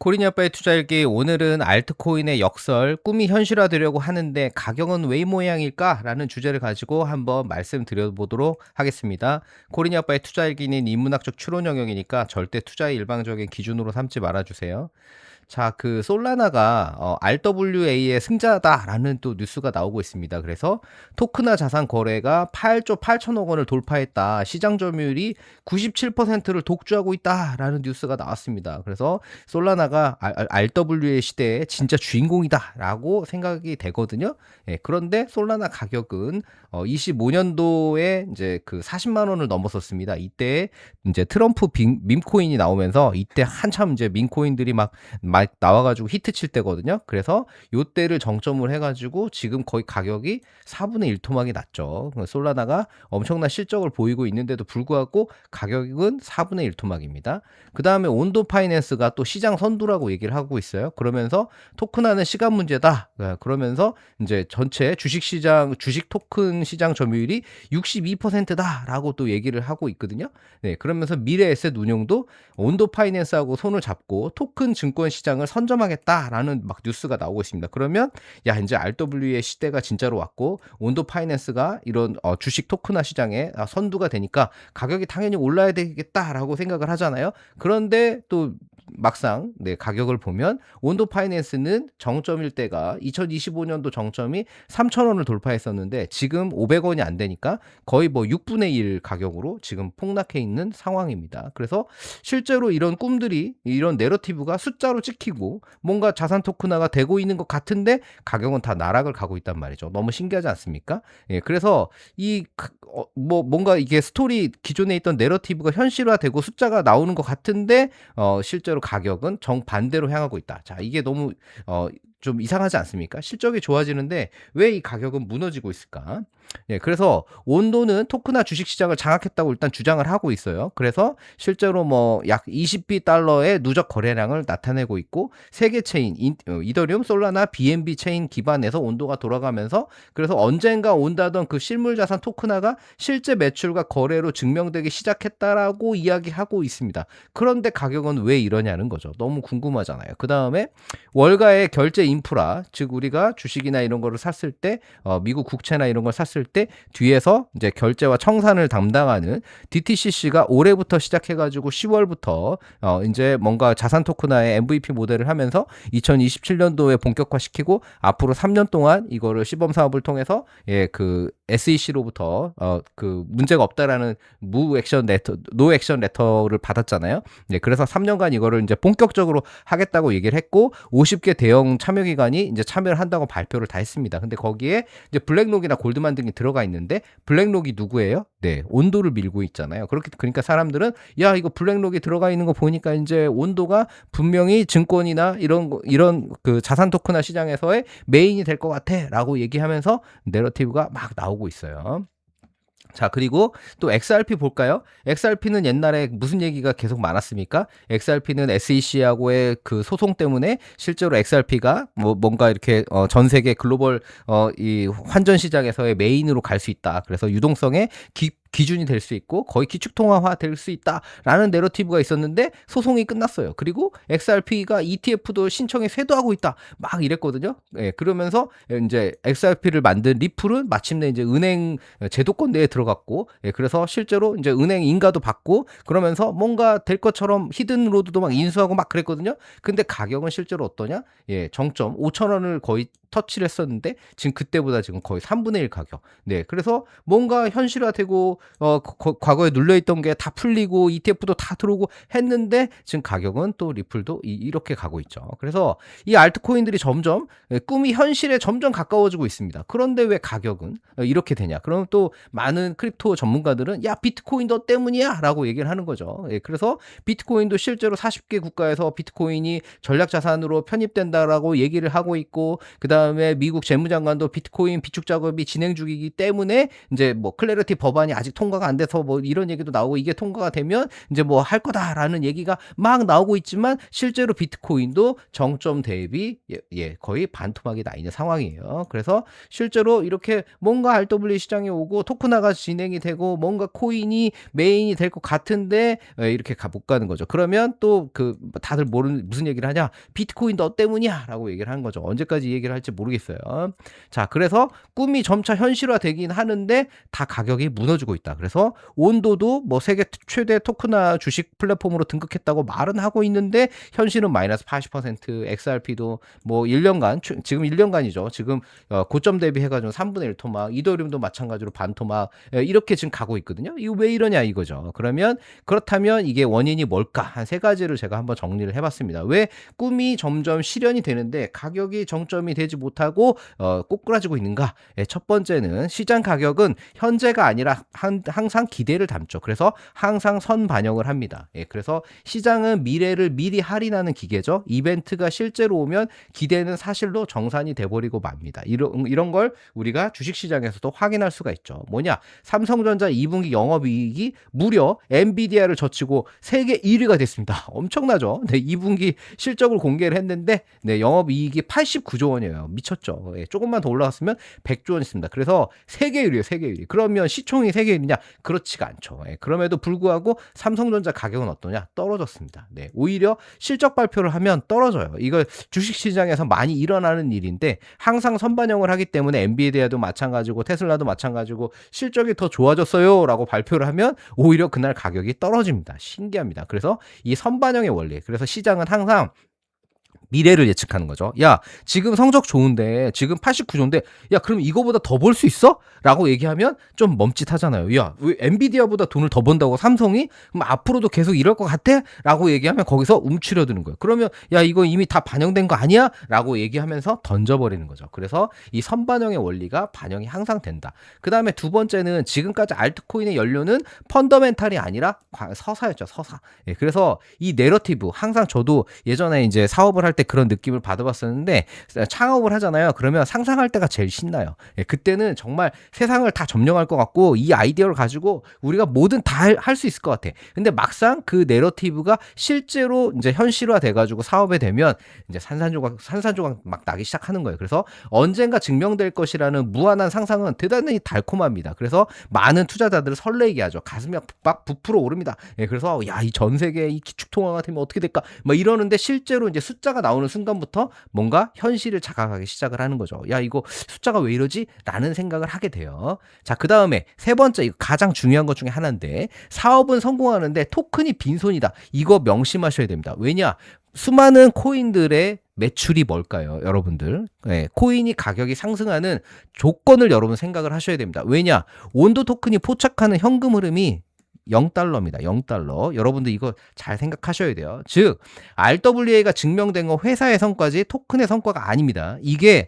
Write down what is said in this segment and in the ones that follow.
코리니 아빠의 투자일기 오늘은 알트코인의 역설 꿈이 현실화되려고 하는데 가격은 왜 이 모양일까? 라는 주제를 가지고 한번 말씀드려보도록 하겠습니다. 코리니 아빠의 투자일기는 인문학적 추론 영역이니까 절대 투자의 일방적인 기준으로 삼지 말아주세요. 자, 그 솔라나가 RWA의 승자다라는 또 뉴스가 나오고 있습니다. 그래서 토크나 자산 거래가 8조 8천억 원을 돌파했다. 시장 점유율이 97%를 독주하고 있다라는 뉴스가 나왔습니다. 그래서 솔라나가 RWA 시대의 진짜 주인공이다라고 생각이 되거든요. 예, 그런데 솔라나 가격은 25년도에 이제 그 40만 원을 넘었었습니다. 이때 이제 트럼프 밈코인이 나오면서 이때 한참 이제 밈코인들이 막 나와가지고 히트 칠 때거든요. 그래서 요때를 정점을 해가지고 지금 거의 가격이 4분의 1 토막이 났죠. 솔라나가 엄청난 실적을 보이고 있는데도 불구하고 가격은 4분의 1 토막입니다. 그 다음에 온도 파이낸스가 또 시장 선두라고 얘기를 하고 있어요. 그러면서 토큰화는 시간 문제다. 그러면서 이제 전체 주식 토큰 시장 점유율이 62%다라고 또 얘기를 하고 있거든요. 네, 그러면서 미래 에셋 운용도 온도 파이낸스하고 손을 잡고 토큰 증권 시장을 선점하겠다라는 막 뉴스가 나오고 있습니다. 그러면 야 이제 RW의 시대가 진짜로 왔고 온도 파이낸스가 이런 주식 토큰화 시장에 선두가 되니까 가격이 당연히 올라야 되겠다라고 생각을 하잖아요. 그런데 또 막상 가격을 보면 온도 파이낸스는 정점일 때가 2025년도 정점이 3,000원을 돌파했었는데 지금 500원이 안 되니까 거의 뭐 6분의 1 가격으로 지금 폭락해 있는 상황입니다. 그래서 실제로 이런 꿈들이 이런 내러티브가 숫자로 찍히고 뭔가 자산 토큰화가 되고 있는 것 같은데 가격은 다 나락을 가고 있단 말이죠. 너무 신기하지 않습니까? 예, 그래서 뭔가 이게 스토리 기존에 있던 내러티브가 현실화되고 숫자가 나오는 것 같은데 실제로 가격은 정반대로 향하고 있다. 자, 이게 너무 좀 이상하지 않습니까? 실적이 좋아지는데 왜 이 가격은 무너지고 있을까? 예, 그래서 온도는 토크나 주식 시장을 장악했다고 일단 주장을 하고 있어요. 그래서 실제로 뭐 약 20B 달러의 누적 거래량을 나타내고 있고 세계 체인 이더리움, 솔라나, BNB 체인 기반에서 온도가 돌아가면서 그래서 언젠가 온다던 그 실물 자산 토크나가 실제 매출과 거래로 증명되기 시작했다라고 이야기하고 있습니다. 그런데 가격은 왜 이러냐는 거죠. 너무 궁금하잖아요. 그다음에 월가의 결제 인프라, 즉 우리가 주식이나 이런 거를 샀을 때 미국 국채나 이런 걸 샀을 때 뒤에서 이제 결제와 청산을 담당하는 DTCC가 올해부터 시작해가지고 10월부터 이제 뭔가 자산 토큰화의 MVP 모델을 하면서 2027년도에 본격화시키고 앞으로 3년 동안 이거를 시범 사업을 통해서 그 SEC로부터 그 문제가 없다라는 노 액션 레터를 받았잖아요. 네, 그래서 3년간 이거를 이제 본격적으로 하겠다고 얘기를 했고 50개 대형 참여 기관이 이제 참여를 한다고 발표를 다 했습니다. 근데 거기에 이제 블랙록이나 골드만 등이 들어가 있는데 블랙록이 누구예요? 네, 온도를 밀고 있잖아요. 그러니까 사람들은 야 이거 블랙록이 들어가 있는 거 보니까 이제 온도가 분명히 증권이나 이런 그 자산 토큰화 시장에서의 메인이 될 것 같아라고 얘기하면서 내러티브가 막 나오고 있어요. 자, 그리고 또 XRP 볼까요? XRP는 옛날에 무슨 얘기가 계속 많았습니까? XRP는 SEC하고의 그 소송 때문에 실제로 XRP가 뭔가 이렇게 전 세계 글로벌 이 환전 시장에서의 메인으로 갈 수 있다. 그래서 유동성의 기준이 될 수 있고 거의 기축통화화 될 수 있다라는 내러티브가 있었는데 소송이 끝났어요. 그리고 XRP가 ETF도 신청에 쇄도하고 있다. 막 이랬거든요. 예, 그러면서 이제 XRP를 만든 리플은 마침내 이제 은행 제도권 내에 들어갔고, 예, 그래서 실제로 이제 은행 인가도 받고 그러면서 뭔가 될 것처럼 히든 로드도 막 인수하고 막 그랬거든요. 근데 가격은 실제로 어떠냐? 예, 정점 5,000원을 거의 터치를 했었는데 지금 그때보다 지금 거의 3분의 1 가격. 네, 그래서 뭔가 현실화되고 과거에 눌려있던 게 다 풀리고 ETF도 다 들어오고 했는데 지금 가격은 또 리플도 이렇게 가고 있죠. 그래서 이 알트코인들이 점점 꿈이 현실에 점점 가까워지고 있습니다. 그런데 왜 가격은 이렇게 되냐? 그럼 또 많은 크립토 전문가들은 야 비트코인 너 때문이야 라고 얘기를 하는 거죠. 예, 그래서 비트코인도 실제로 40개 국가에서 비트코인이 전략자산으로 편입된다라고 얘기를 하고 있고 그다음에 그다음에 미국 재무장관도 비트코인 비축 작업이 진행 중이기 때문에 이제 뭐 클래리티 법안이 아직 통과가 안 돼서 뭐 이런 얘기도 나오고 이게 통과가 되면 이제 뭐 할 거다라는 얘기가 막 나오고 있지만 실제로 비트코인도 정점 대비 거의 반토막이 나 있는 상황이에요. 그래서 실제로 이렇게 뭔가 RW 시장에 오고 토크나가 진행이 되고 뭔가 코인이 메인이 될 것 같은데 이렇게 못 가는 거죠. 그러면 또 그 다들 모르는 무슨 얘기를 하냐? 비트코인 너 때문이야라고 얘기를 하는 거죠. 언제까지 이 얘기를 할지 모르겠어요. 자, 그래서 꿈이 점차 현실화되긴 하는데 다 가격이 무너지고 있다. 그래서 온도도 뭐 세계 최대 토크나 주식 플랫폼으로 등극했다고 말은 하고 있는데 현실은 마이너스 80%, XRP도 뭐 1년간 지금 1년간이죠. 지금 고점 대비해가지고 3분의 1 토막, 이더리움도 마찬가지로 반 토막 이렇게 지금 가고 있거든요. 이거 왜 이러냐 이거죠. 그러면 그렇다면 이게 원인이 뭘까? 한 세 가지를 제가 한번 정리를 해봤습니다. 왜 꿈이 점점 실현이 되는데 가격이 정점이 되지 못하고 꼬꾸라지고 있는가? 첫 번째는 시장 가격은 현재가 아니라 항상 기대를 담죠. 그래서 항상 선반영을 합니다. 그래서 시장은 미래를 미리 할인하는 기계죠. 이벤트가 실제로 오면 기대는 사실로 정산이 돼버리고 맙니다. 이런 걸 우리가 주식시장에서도 확인할 수가 있죠. 뭐냐? 삼성전자 2분기 영업이익이 무려 엔비디아를 젖히고 세계 1위가 됐습니다. 엄청나죠? 네, 2분기 실적을 공개를 했는데 영업이익이 89조 원이에요. 미쳤죠. 조금만 더 올라갔으면 100조 원이었습니다. 그래서 세계 1위예요. 세계 1위. 그러면 시총이 세계 1위냐? 그렇지가 않죠. 그럼에도 불구하고 삼성전자 가격은 어떠냐? 떨어졌습니다. 오히려 실적 발표를 하면 떨어져요. 이거 주식시장에서 많이 일어나는 일인데 항상 선반영을 하기 때문에 엔비디아도 마찬가지고 테슬라도 마찬가지고 실적이 더 좋아졌어요 라고 발표를 하면 오히려 그날 가격이 떨어집니다. 신기합니다. 그래서 이 선반영의 원리, 그래서 시장은 항상 미래를 예측하는 거죠. 야, 지금 성적 좋은데 지금 89조인데 야, 그럼 이거보다 더 벌 수 있어? 라고 얘기하면 좀 멈칫하잖아요. 야, 왜 엔비디아보다 돈을 더 번다고 삼성이? 그럼 앞으로도 계속 이럴 것 같아? 라고 얘기하면 거기서 움츠려드는 거예요. 그러면 야, 이거 이미 다 반영된 거 아니야? 라고 얘기하면서 던져버리는 거죠. 그래서 이 선반영의 원리가 반영이 항상 된다. 그 다음에 두 번째는 지금까지 알트코인의 연료는 펀더멘탈이 아니라 서사였죠. 서사. 그래서 이 내러티브, 항상 저도 예전에 이제 사업을 할 때 그런 느낌을 받아봤었는데, 창업을 하잖아요. 그러면 상상할 때가 제일 신나요. 그때는 정말 세상을 다 점령할 것 같고 이 아이디어를 가지고 우리가 뭐든 다 할 수 있을 것 같아. 근데 막상 그 내러티브가 실제로 이제 현실화 돼가지고 사업에 되면 이제 산산조각 막 나기 시작하는 거예요. 그래서 언젠가 증명될 것이라는 무한한 상상은 대단히 달콤합니다. 그래서 많은 투자자들을 설레게 하죠. 가슴이 막 부풀어 오릅니다. 그래서 야, 이 전 세계 이 기축통화가 되면 어떻게 될까? 막 이러는데 실제로 이제 숫자가 나오는 순간부터 뭔가 현실을 자각하기 시작을 하는 거죠. 야, 이거 숫자가 왜 이러지? 라는 생각을 하게 돼요. 자, 그 다음에 세 번째, 이거 가장 중요한 것 중에 하나인데, 사업은 성공하는데 토큰이 빈손이다. 이거 명심하셔야 됩니다. 왜냐? 수많은 코인들의 매출이 뭘까요, 여러분들? 코인이 가격이 상승하는 조건을 여러분 생각을 하셔야 됩니다. 왜냐? 온도 토큰이 포착하는 현금 흐름이 0달러입니다. 0달러. 여러분들 이거 잘 생각하셔야 돼요. 즉, RWA가 증명된 건 회사의 성과지 토큰의 성과가 아닙니다. 이게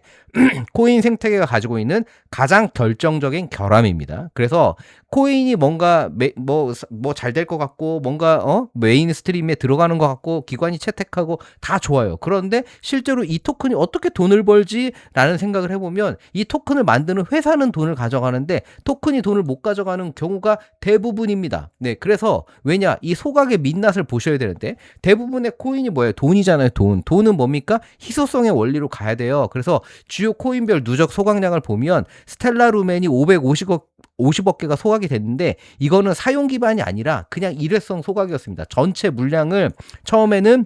코인 생태계가 가지고 있는 가장 결정적인 결함입니다. 그래서 코인이 뭔가 뭐 잘 될 것 같고 뭔가 메인 스트림에 들어가는 것 같고 기관이 채택하고 다 좋아요. 그런데 실제로 이 토큰이 어떻게 돈을 벌지라는 생각을 해보면 이 토큰을 만드는 회사는 돈을 가져가는데 토큰이 돈을 못 가져가는 경우가 대부분입니다. 그래서 왜냐? 이 소각의 민낯을 보셔야 되는데 대부분의 코인이 뭐예요? 돈이잖아요. 돈은 뭡니까? 희소성의 원리로 가야 돼요. 그래서 주요 코인별 누적 소각량을 보면 스텔라 루멘이 50억 개가 소각이 됐는데 이거는 사용 기반이 아니라 그냥 일회성 소각이었습니다. 전체 물량을 처음에는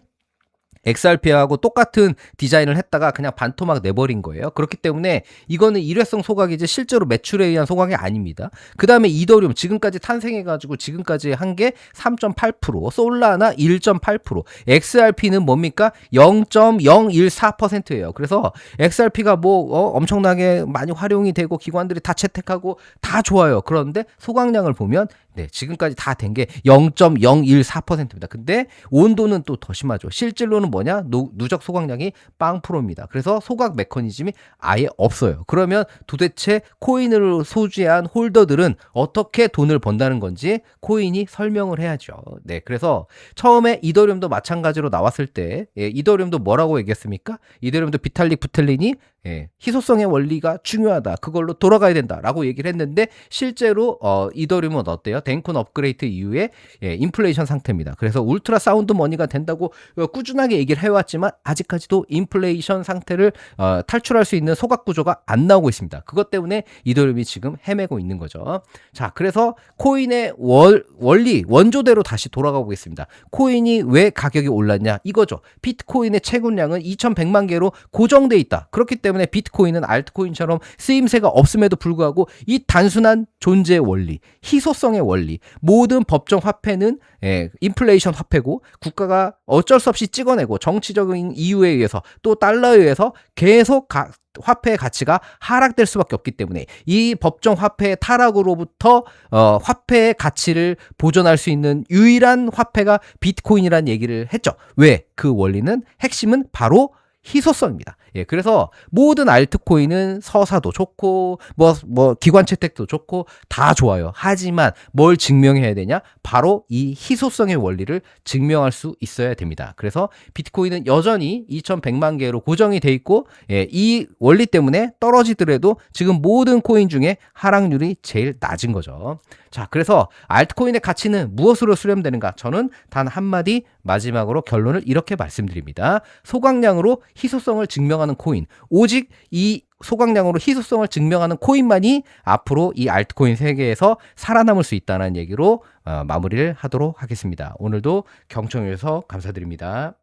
XRP하고 똑같은 디자인을 했다가 그냥 반토막 내버린 거예요. 그렇기 때문에 이거는 일회성 소각이지 실제로 매출에 의한 소각이 아닙니다. 그 다음에 이더리움 지금까지 탄생해가지고 지금까지 한 게 3.8%, 솔라나 1.8%, XRP는 뭡니까? 0.014%예요. 그래서 XRP가 뭐 엄청나게 많이 활용이 되고 기관들이 다 채택하고 다 좋아요. 그런데 소각량을 보면 지금까지 다 된 게 0.014%입니다. 근데 온도는 또 더 심하죠. 실질로는 뭐냐? 누적 소각량이 0%입니다. 그래서 소각 메커니즘이 아예 없어요. 그러면 도대체 코인을 소지한 홀더들은 어떻게 돈을 번다는 건지 코인이 설명을 해야죠. 그래서 처음에 이더리움도 마찬가지로 나왔을 때 이더리움도 뭐라고 얘기했습니까? 이더리움도 비탈릭 부텔린이 예, 희소성의 원리가 중요하다. 그걸로 돌아가야 된다라고 얘기를 했는데 실제로 이더리움은 어때요? 덴쿤 업그레이드 이후에 인플레이션 상태입니다. 그래서 울트라 사운드 머니가 된다고 꾸준하게 얘기를 해왔지만 아직까지도 인플레이션 상태를 탈출할 수 있는 소각 구조가 안 나오고 있습니다. 그것 때문에 이더리움이 지금 헤매고 있는 거죠. 자, 그래서 코인의 원리, 원조대로 다시 돌아가 보겠습니다. 코인이 왜 가격이 올랐냐? 이거죠. 비트코인의 채굴량은 2100만 개로 고정돼 있다. 그렇기 때문에 비트코인은 알트코인처럼 쓰임새가 없음에도 불구하고 이 단순한 존재의 원리, 희소성의 원리, 모든 법정 화폐는 인플레이션 화폐고 국가가 어쩔 수 없이 찍어내고 정치적인 이유에 의해서 또 달러에 의해서 계속 화폐의 가치가 하락될 수밖에 없기 때문에 이 법정 화폐의 타락으로부터 화폐의 가치를 보존할 수 있는 유일한 화폐가 비트코인이라는 얘기를 했죠. 왜? 그 원리는 핵심은 바로 희소성입니다. 예, 그래서 모든 알트코인은 서사도 좋고 뭐 기관 채택도 좋고 다 좋아요. 하지만 뭘 증명해야 되냐? 바로 이 희소성의 원리를 증명할 수 있어야 됩니다. 그래서 비트코인은 여전히 2100만 개로 고정이 돼 있고 이 원리 때문에 떨어지더라도 지금 모든 코인 중에 하락률이 제일 낮은 거죠. 자, 그래서 알트코인의 가치는 무엇으로 수렴되는가? 저는 단 한마디 마지막으로 결론을 이렇게 말씀드립니다. 소각량으로 희소성을 증명하는 코인, 오직 이 소각량으로 희소성을 증명하는 코인만이 앞으로 이 알트코인 세계에서 살아남을 수 있다는 얘기로 마무리를 하도록 하겠습니다. 오늘도 경청해 주셔서 감사드립니다.